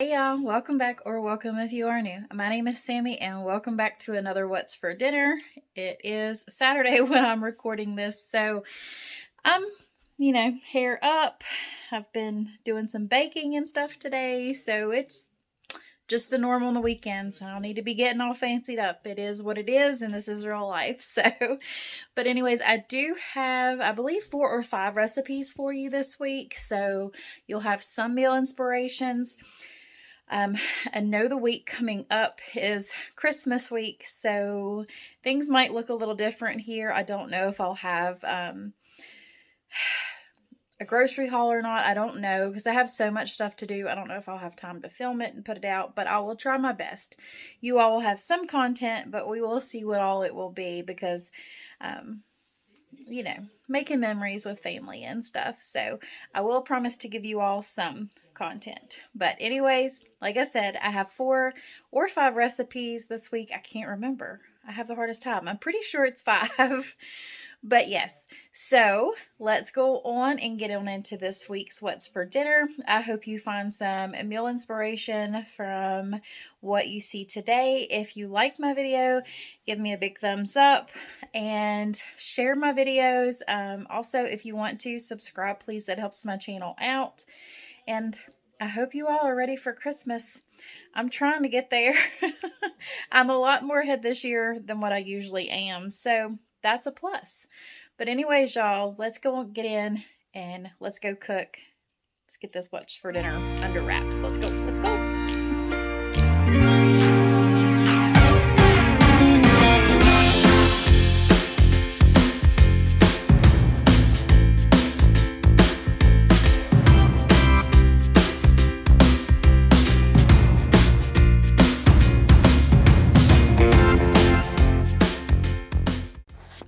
Hey y'all, welcome back or welcome if you are new. My name is Sammy and welcome back to another What's for Dinner. It is Saturday when I'm recording this, so I'm, hair up. I've been doing some baking and stuff today, so it's just the normal on the weekends. I don't need to be getting all fancied up. It is what it is, and this is real life. So, but anyways, I do have, I believe, 4 or 5 recipes for you this week. So you'll have some meal inspirations. I know the week coming up is Christmas week, so things might look a little different here. I don't know if I'll have a grocery haul or not. I don't know because I have so much stuff to do. I don't know if I'll have time to film it and put it out, but I will try my best. You all will have some content, but we will see what all it will be because, making memories with family and stuff. So I will promise to give you all some content. But anyways, like I said, I have 4 or 5 recipes this week. I can't remember. I have the hardest time. I'm pretty sure it's 5. But yes, so let's go on and get on into this week's What's for Dinner. I hope you find some meal inspiration from what you see today. If you like my video, give me a big thumbs up and share my videos. Also, if you want to subscribe, please, that helps my channel out. And I hope you all are ready for Christmas. I'm trying to get there. I'm a lot more ahead this year than what I usually am, so that's a plus. But anyways, y'all, let's go get in and let's go cook. Let's get this What's for Dinner under wraps. Let's go. Let's go.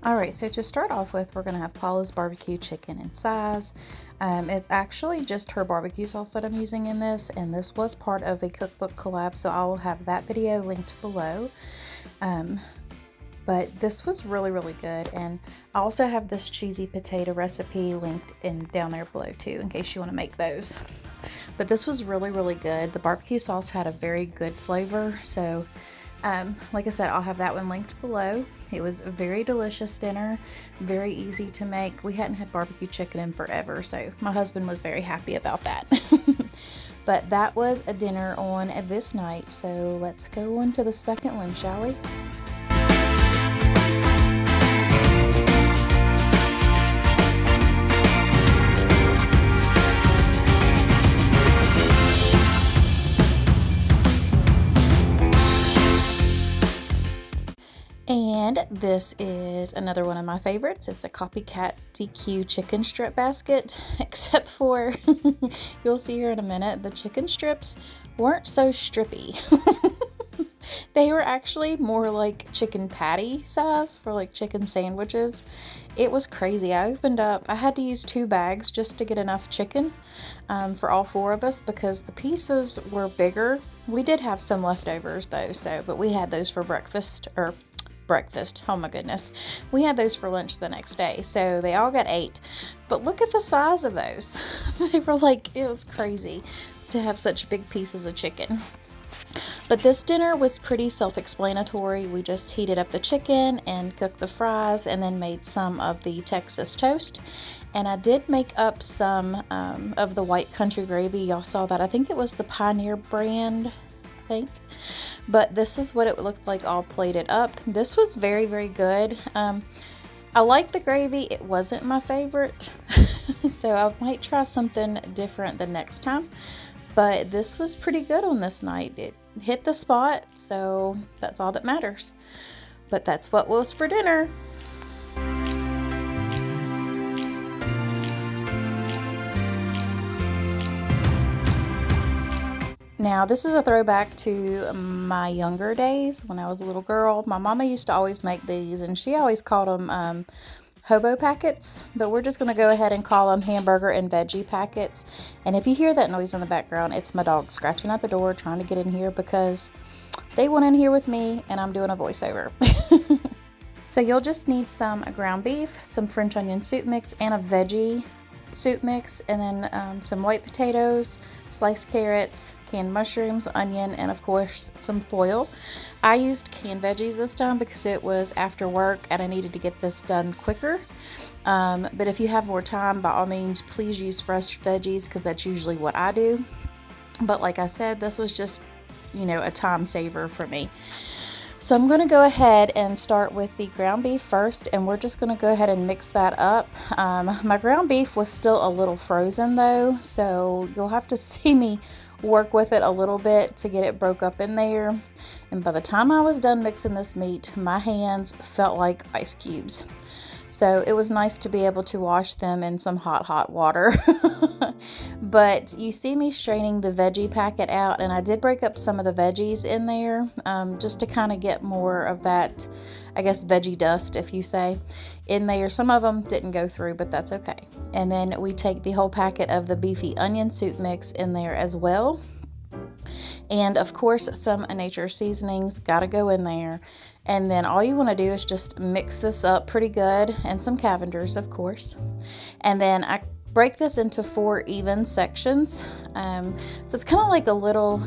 Alright, so to start off with, we're going to have Paula's BBQ Chicken in size. It's actually just her barbecue sauce that I'm using in this, and this was part of a cookbook collab, so I will have that video linked below. But this was really, really good, and I also have this cheesy potato recipe linked down there below too, in case you want to make those. But this was really, really good. The barbecue sauce had a very good flavor, so like I said, I'll have that one linked below. It was a very delicious dinner, very easy to make. We hadn't had barbecue chicken in forever, so my husband was very happy about that. But that was a dinner on this night, so let's go on to the second one, shall we? And this is another one of my favorites. It's a copycat DQ chicken strip basket, except for, you'll see here in a minute, the chicken strips weren't so strippy. They were actually more like chicken patty size for like chicken sandwiches. It was crazy. I had to use 2 bags just to get enough chicken for all 4 of us because the pieces were bigger. We did have some leftovers though, but we had those for breakfast, oh my goodness, we had those for lunch the next day, so they all got 8. But look at the size of those. They were like, it was crazy to have such big pieces of chicken. But this dinner was pretty self-explanatory. We just heated up the chicken and cooked the fries and then made some of the Texas toast. And I did make up some of the white country gravy. Y'all saw that. I think it was the Pioneer brand, I think. But this is what it looked like all plated up. This was very, very good. I like the gravy. It wasn't my favorite. So I might try something different the next time. But this was pretty good on this night. It hit the spot, so that's all that matters. But that's what was for dinner. Now, this is a throwback to my younger days when I was a little girl. My mama used to always make these, and she always called them hobo packets, but we're just going to go ahead and call them hamburger and veggie packets. And if you hear that noise in the background, it's my dog scratching at the door trying to get in here because they went in here with me and I'm doing a voiceover. So you'll just need some ground beef, some French onion soup mix, and a veggie soup mix, and then some white potatoes, sliced carrots, canned mushrooms, onion, and of course some foil. I used canned veggies this time because it was after work and I needed to get this done quicker. But if you have more time, by all means, please use fresh veggies because that's usually what I do. But like I said, this was just, a time saver for me. So I'm going to go ahead and start with the ground beef first, and we're just going to go ahead and mix that up. My ground beef was still a little frozen though, so you'll have to see me work with it a little bit to get it broke up in there. And by the time I was done mixing this meat, my hands felt like ice cubes. So it was nice to be able to wash them in some hot water. But you see me straining the veggie packet out, and I did break up some of the veggies in there just to kind of get more of that, I guess, veggie dust, if you say, in there. Some of them didn't go through, but that's okay. And then we take the whole packet of the beefy onion soup mix in there as well. And of course, some nature seasonings gotta go in there. And then all you want to do is just mix this up pretty good, and some Cavenders, of course. And then I break this into 4 even sections. So it's kind of like a little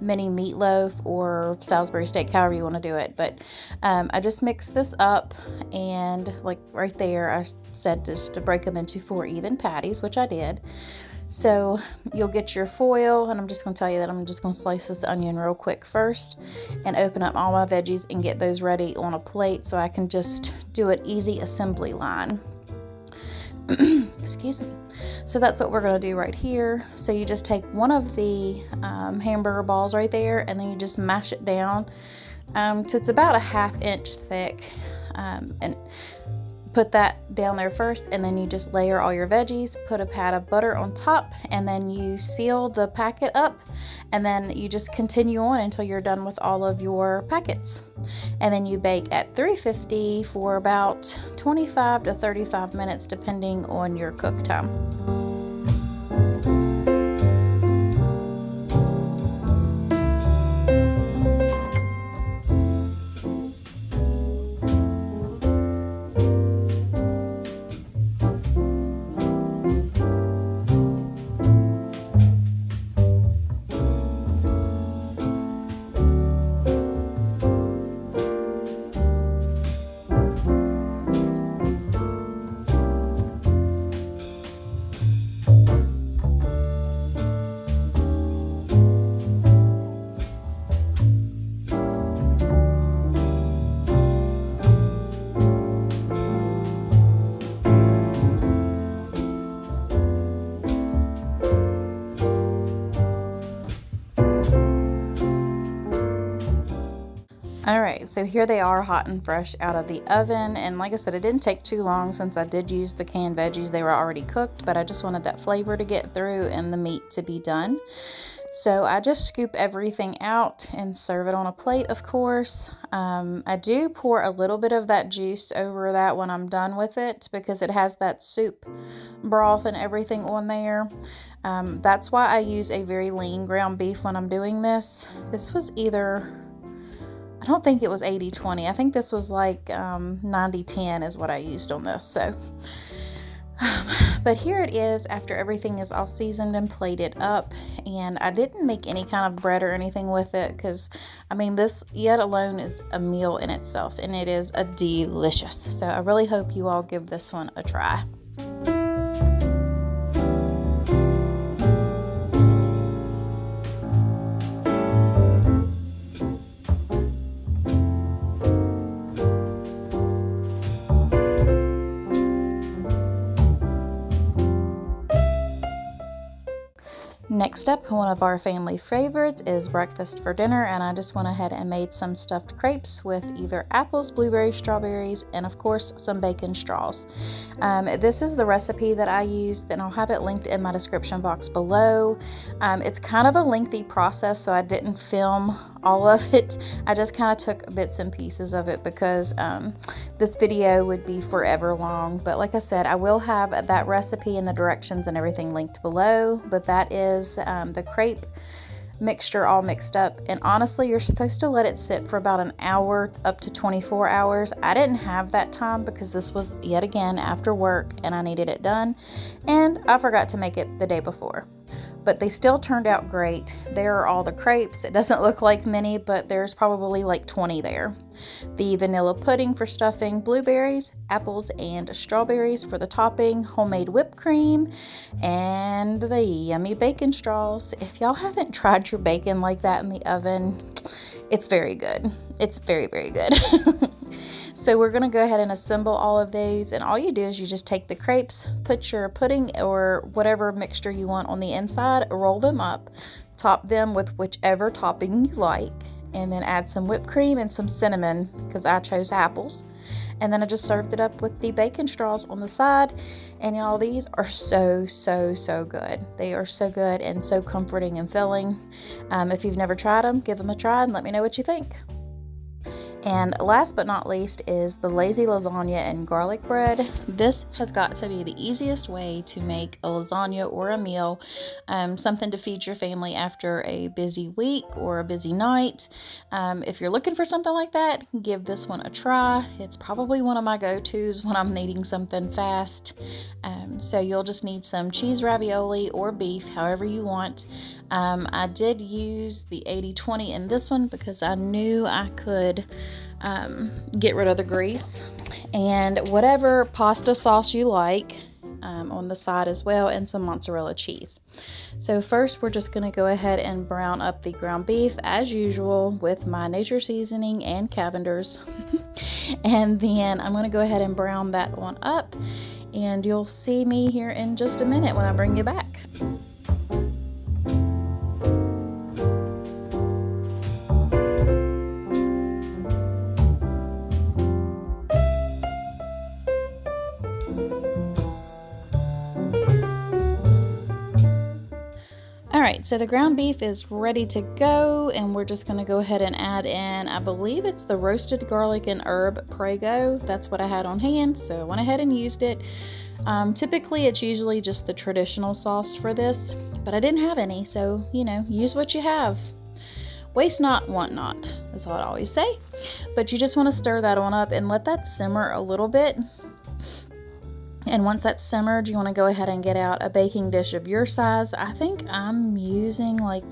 mini meatloaf or Salisbury steak, however you want to do it. But I just mix this up, and like right there, I said just to break them into 4 even patties, which I did. So you'll get your foil, and I'm just going to tell you that I'm just going to slice this onion real quick first and open up all my veggies and get those ready on a plate so I can just do an easy assembly line. Excuse me. So that's what we're going to do right here. So you just take one of the hamburger balls right there, and then you just mash it down to it's about a 1/2 inch thick, and put that down there first, and then you just layer all your veggies, put a pat of butter on top, and then you seal the packet up, and then you just continue on until you're done with all of your packets. And then you bake at 350 for about 25 to 35 minutes depending on your cook time. Alright, so here they are hot and fresh out of the oven, and like I said, it didn't take too long since I did use the canned veggies. They were already cooked, but I just wanted that flavor to get through and the meat to be done. So I just scoop everything out and serve it on a plate, of course. I do pour a little bit of that juice over that when I'm done with it because it has that soup broth and everything on there. That's why I use a very lean ground beef when I'm doing this. This was either, I don't think it was 80-20. I think this was like 90-10 is what I used on this. So, but here it is after everything is all seasoned and plated up, and I didn't make any kind of bread or anything with it because, I mean, this yet alone is a meal in itself, and it is a delicious. So I really hope you all give this one a try. Next up, one of our family favorites is breakfast for dinner, and I just went ahead and made some stuffed crepes with either apples, blueberries, strawberries, and of course some bacon straws. This is the recipe that I used, and I'll have it linked in my description box below. It's kind of a lengthy process, so I didn't film all of it. I just kind of took bits and pieces of it because this video would be forever long. But like I said, I will have that recipe and the directions and everything linked below. But that is the crepe mixture all mixed up. And honestly, you're supposed to let it sit for about an hour up to 24 hours. I didn't have that time because this was yet again after work and I needed it done, and I forgot to make it the day before. But they still turned out great. There are all the crepes. It doesn't look like many, but there's probably like 20 there. The vanilla pudding for stuffing, blueberries, apples, and strawberries for the topping, homemade whipped cream, and the yummy bacon straws. If y'all haven't tried your bacon like that in the oven, it's very good. It's very, very good. So we're going to go ahead and assemble all of these, and all you do is you just take the crepes, put your pudding or whatever mixture you want on the inside, roll them up, top them with whichever topping you like, and then add some whipped cream and some cinnamon because I chose apples. And then I just served it up with the bacon straws on the side, and y'all, these are so good. They are so good and so comforting and filling. If you've never tried them, give them a try and let me know what you think. And last but not least is the lazy lasagna and garlic bread. This has got to be the easiest way to make a lasagna or a meal, something to feed your family after a busy week or a busy night. If you're looking for something like that, give this one a try. It's probably one of my go-tos when I'm needing something fast. So you'll just need some cheese ravioli or beef, however you want. I did use the 80-20 in this one because I knew I could get rid of the grease, and whatever pasta sauce you like on the side as well, and some mozzarella cheese. So first we're just going to go ahead and brown up the ground beef as usual with my nature seasoning and Cavender's. And then I'm going to go ahead and brown that one up, and you'll see me here in just a minute when I bring you back. Alright, so the ground beef is ready to go, and we're just going to go ahead and add in, I believe it's the roasted garlic and herb Prego. That's what I had on hand, so I went ahead and used it. Typically it's usually just the traditional sauce for this, but I didn't have any, so use what you have. Waste not, want not, is what I always say. But you just want to stir that on up and let that simmer a little bit. And once that's simmered, you want to go ahead and get out a baking dish of your size. I think I'm using like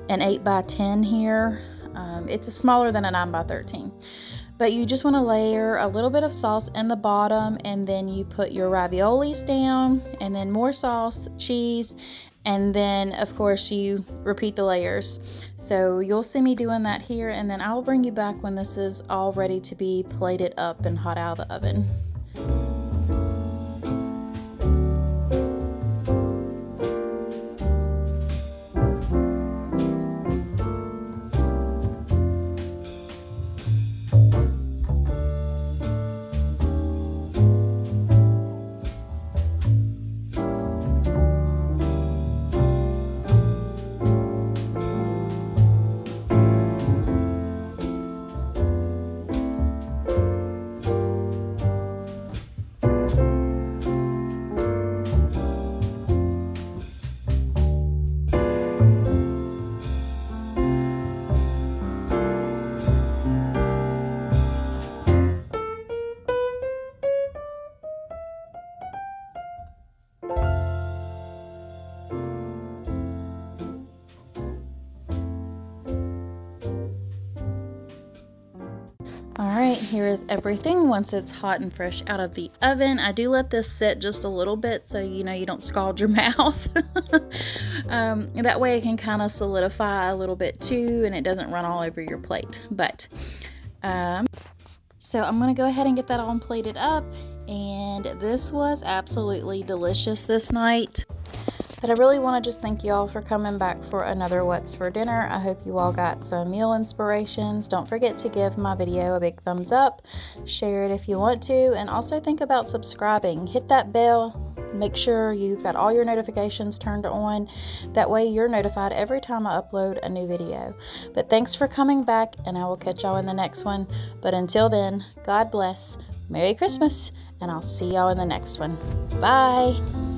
an 8x10 here. It's smaller than a 9x13. But you just want to layer a little bit of sauce in the bottom, and then you put your raviolis down, and then more sauce, cheese, and then of course you repeat the layers. So you'll see me doing that here, and then I'll bring you back when this is all ready to be plated up and hot out of the oven. Alright, here is everything once it's hot and fresh out of the oven. I do let this sit just a little bit so you don't scald your mouth. That way it can kind of solidify a little bit too, and it doesn't run all over your plate. But so I'm going to go ahead and get that all plated up, and this was absolutely delicious this night. But I really want to just thank you all for coming back for another What's for Dinner. I hope you all got some meal inspirations. Don't forget to give my video a big thumbs up. Share it if you want to. And also think about subscribing. Hit that bell. Make sure you've got all your notifications turned on. That way you're notified every time I upload a new video. But thanks for coming back, and I will catch y'all in the next one. But until then, God bless. Merry Christmas. And I'll see y'all in the next one. Bye.